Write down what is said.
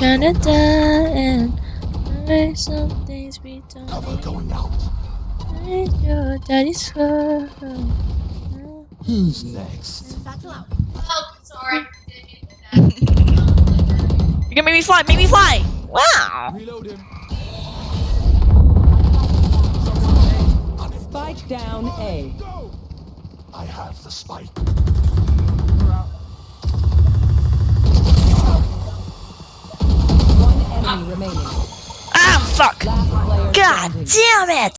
Canada and there's some things we don't Cover need. going out. Your daddy's home. Who's next? Satchel out. Oh, sorry. You're gonna make me fly! Make me fly! Wow! Reload him. Spike down A. I have the spike. One enemy remaining. Ah, fuck! Last player God standing. damn it!